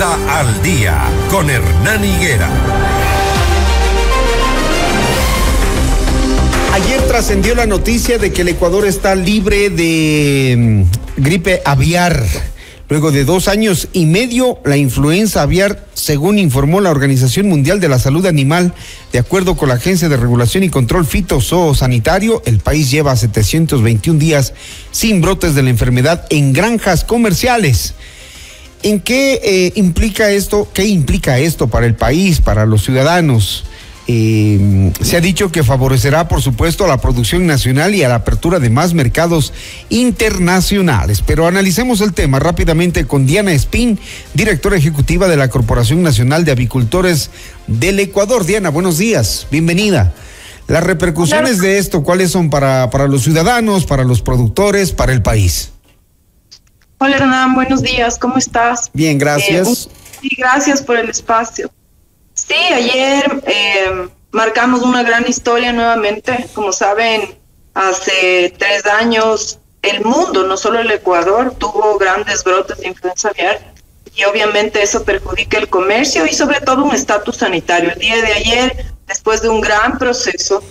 Costa al Día con Hernán Higuera. Ayer trascendió la noticia de que el Ecuador está libre de gripe aviar. Luego de 2 años y medio, la influenza aviar, según informó la Organización Mundial de la Salud Animal, de acuerdo con la Agencia de Regulación y Control Fitosanitario, el país lleva 721 días sin brotes de la enfermedad en granjas comerciales. ¿En qué implica esto? ¿Qué implica esto para el país, para los ciudadanos? Se ha dicho que favorecerá, por supuesto, a la producción nacional y a la apertura de más mercados internacionales. Pero analicemos el tema rápidamente con Diana Espín, directora ejecutiva de la Corporación Nacional de Avicultores del Ecuador. Diana, buenos días, bienvenida. Las repercusiones de esto, ¿cuáles son para los ciudadanos, para los productores, para el país? Hola Hernán, buenos días, ¿cómo estás? Bien, gracias. Gracias por el espacio. Sí, ayer marcamos una gran historia nuevamente. Como saben, hace 3 años el mundo, no solo el Ecuador, tuvo grandes brotes de influenza aviar y obviamente eso perjudica el comercio y sobre todo un estatus sanitario. El día de ayer, después de un gran proceso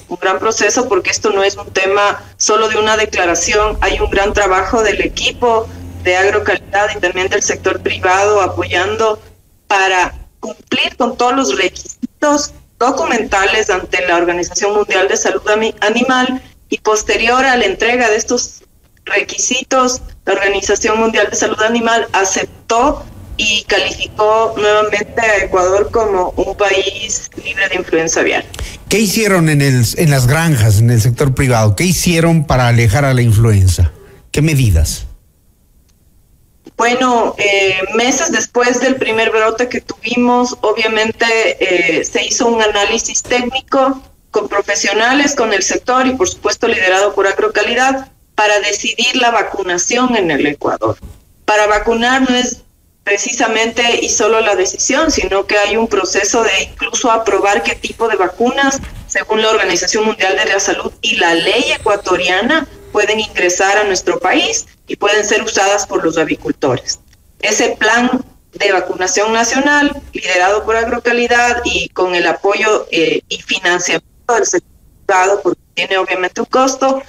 porque esto no es un tema solo de una declaración, hay un gran trabajo del equipo de agrocalidad y también del sector privado apoyando para cumplir con todos los requisitos documentales ante la Organización Mundial de Salud Animal, y posterior a la entrega de estos requisitos, la Organización Mundial de Salud Animal aceptó y calificó nuevamente a Ecuador como un país libre de influenza aviar. ¿Qué hicieron en las granjas, en el sector privado? ¿Qué hicieron para alejar a la influenza? ¿Qué medidas? Bueno, meses después del primer brote que tuvimos, obviamente se hizo un análisis técnico con profesionales, con el sector y por supuesto liderado por Agrocalidad para decidir la vacunación en el Ecuador. Para vacunar no es precisamente y solo la decisión, sino que hay un proceso de incluso aprobar qué tipo de vacunas, según la Organización Mundial de la Salud y la ley ecuatoriana, pueden ingresar a nuestro país y pueden ser usadas por los avicultores. Ese plan de vacunación nacional, liderado por Agrocalidad y con el apoyo y financiamiento del sector privado, porque tiene obviamente un costo,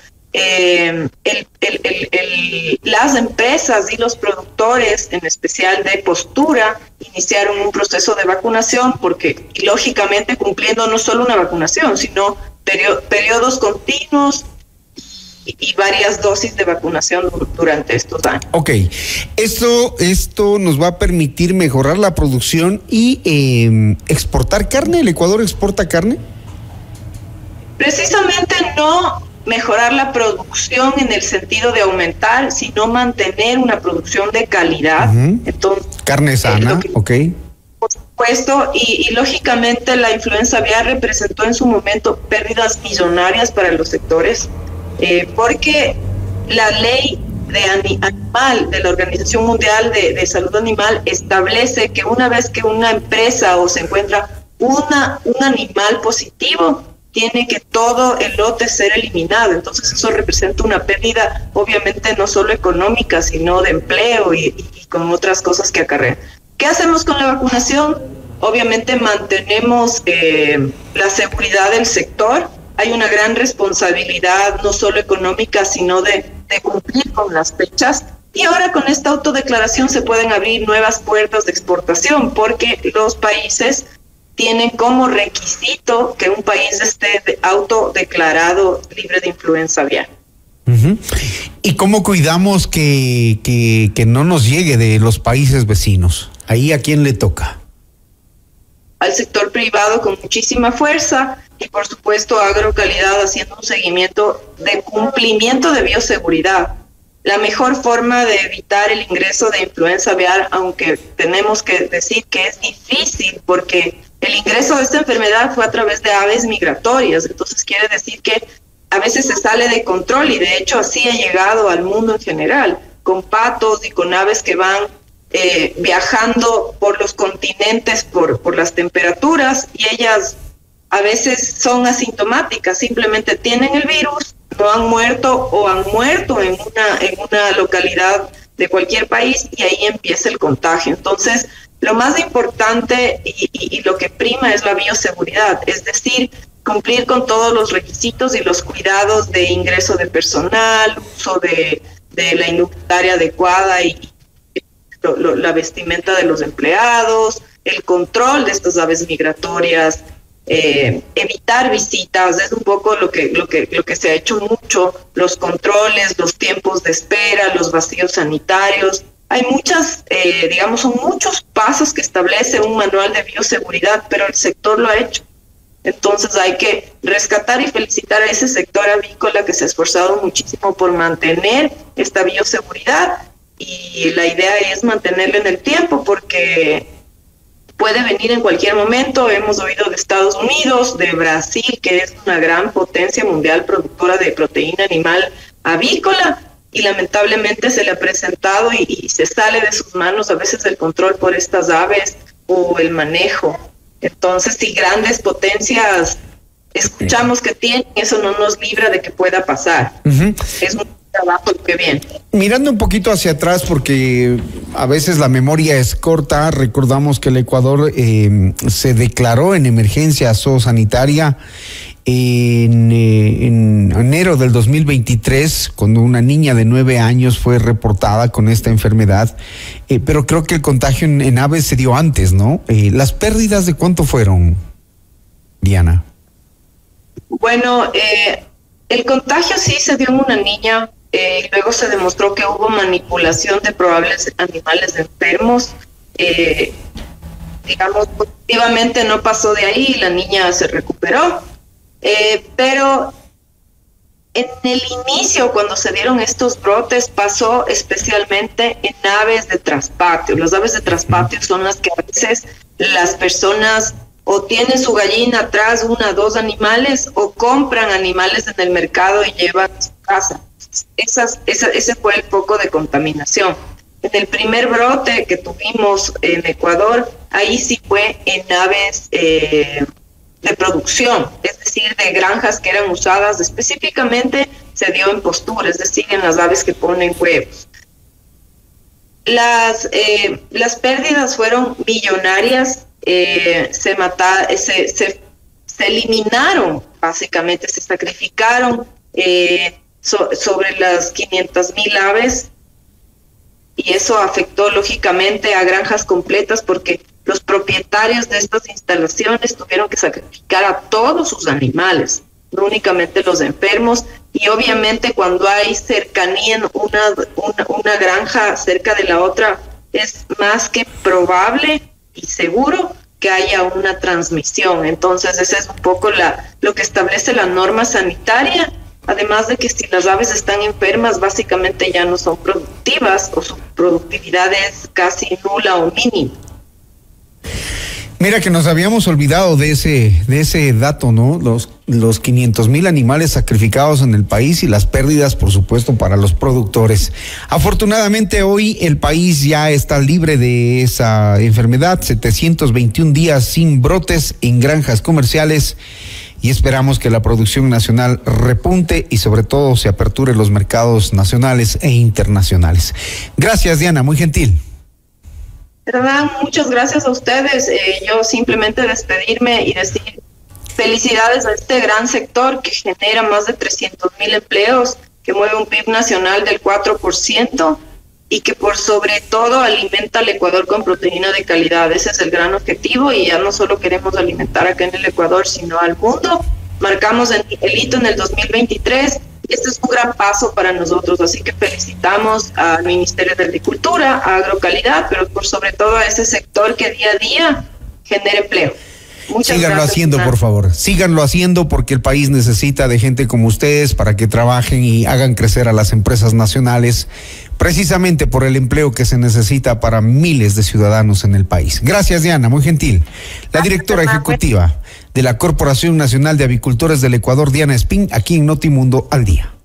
las empresas y los productores, en especial de postura, iniciaron un proceso de vacunación porque, lógicamente, cumpliendo no solo una vacunación, sino periodos continuos y varias dosis de vacunación durante estos años. Ok, esto nos va a permitir mejorar la producción y exportar carne. ¿El Ecuador exporta carne? Precisamente no mejorar la producción en el sentido de aumentar, sino mantener una producción de calidad. Entonces, carne sana, ok. Por supuesto, y lógicamente la influenza aviar representó en su momento pérdidas millonarias para los sectores, porque la ley animal de la Organización Mundial de Salud Animal establece que una vez que una empresa o se encuentra un animal positivo, tiene que todo el lote ser eliminado. Entonces eso representa una pérdida, obviamente no solo económica, sino de empleo y con otras cosas que acarrean. ¿Qué hacemos con la vacunación? Obviamente mantenemos la seguridad del sector. Hay una gran responsabilidad, no solo económica, sino de cumplir con las fechas. Y ahora con esta autodeclaración se pueden abrir nuevas puertas de exportación, porque los países tienen como requisito que un país esté autodeclarado libre de influenza aviar. ¿Y cómo cuidamos que no nos llegue de los países vecinos? ¿Ahí a quién le toca? Al sector privado con muchísima fuerza y por supuesto Agrocalidad haciendo un seguimiento de cumplimiento de bioseguridad. La mejor forma de evitar el ingreso de influenza aviar, aunque tenemos que decir que es difícil porque el ingreso de esta enfermedad fue a través de aves migratorias, entonces quiere decir que a veces se sale de control y de hecho así ha llegado al mundo en general, con patos y con aves que van viajando por los continentes por las temperaturas y ellas a veces son asintomáticas, simplemente tienen el virus, no han muerto o han muerto en una localidad de cualquier país y ahí empieza el contagio. Entonces, Lo más importante y lo que prima es la bioseguridad, es decir, cumplir con todos los requisitos y los cuidados de ingreso de personal, uso de la indumentaria adecuada y la vestimenta de los empleados, el control de estas aves migratorias, evitar visitas, es un poco lo que se ha hecho mucho, los controles, los tiempos de espera, los vacíos sanitarios. Hay son muchos pasos que establece un manual de bioseguridad, pero el sector lo ha hecho. Entonces hay que rescatar y felicitar a ese sector avícola que se ha esforzado muchísimo por mantener esta bioseguridad, y la idea es mantenerla en el tiempo porque puede venir en cualquier momento. Hemos oído de Estados Unidos, de Brasil, que es una gran potencia mundial productora de proteína animal avícola, y lamentablemente se le ha presentado y se sale de sus manos a veces el control por estas aves o el manejo. Entonces, si grandes potencias escuchamos que tienen, eso no nos libra de que pueda pasar. Es un trabajo que viene. Mirando un poquito hacia atrás, porque a veces la memoria es corta, recordamos que el Ecuador se declaró en emergencia zoosanitaria en enero del 2023, cuando una niña de 9 años fue reportada con esta enfermedad, pero creo que el contagio en aves se dio antes, ¿no? ¿Las pérdidas de cuánto fueron, Diana? Bueno, el contagio sí se dio en una niña, luego se demostró que hubo manipulación de probables animales enfermos. Positivamente no pasó de ahí, la niña se recuperó. Pero en el inicio, cuando se dieron estos brotes, pasó especialmente en aves de traspatio. Las aves de traspatio son las que a veces las personas o tienen su gallina atrás, 1 o 2 animales, o compran animales en el mercado y llevan a su casa. Ese fue el foco de contaminación. En el primer brote que tuvimos en Ecuador, ahí sí fue en aves de producción, es decir, de granjas que eran usadas específicamente, se dio en postura, es decir, en las aves que ponen huevos. Las pérdidas fueron millonarias, se eliminaron, básicamente, se sacrificaron sobre las 500,000 aves, y eso afectó lógicamente a granjas completas porque los propietarios de estas instalaciones tuvieron que sacrificar a todos sus animales, no únicamente los enfermos, y obviamente cuando hay cercanía en una granja cerca de la otra, es más que probable y seguro que haya una transmisión. Entonces ese es un poco lo que establece la norma sanitaria, además de que si las aves están enfermas, básicamente ya no son productivas o su productividad es casi nula o mínima. Mira que nos habíamos olvidado de ese dato, ¿no? Los 500,000 animales sacrificados en el país y las pérdidas, por supuesto, para los productores. Afortunadamente hoy el país ya está libre de esa enfermedad, 721 días sin brotes en granjas comerciales, y esperamos que la producción nacional repunte y sobre todo se aperture los mercados nacionales e internacionales. Gracias, Diana, muy gentil. ¿Verdad? Muchas gracias a ustedes. Yo simplemente despedirme y decir felicidades a este gran sector que genera más de 300,000 empleos, que mueve un PIB nacional del 4% y que por sobre todo alimenta al Ecuador con proteína de calidad. Ese es el gran objetivo, y ya no solo queremos alimentar acá en el Ecuador, sino al mundo. Marcamos el hito en el 2023. Este es un gran paso para nosotros, así que felicitamos al Ministerio de Agricultura, a Agrocalidad, pero por sobre todo a ese sector que día a día genera empleo. Muchas Síganlo gracias, haciendo, por favor. Síganlo haciendo porque el país necesita de gente como ustedes para que trabajen y hagan crecer a las empresas nacionales, precisamente por el empleo que se necesita para miles de ciudadanos en el país. Gracias, Diana, muy gentil. La directora ejecutiva de la Corporación Nacional de Avicultores del Ecuador, Diana Espín, aquí en Notimundo al Día.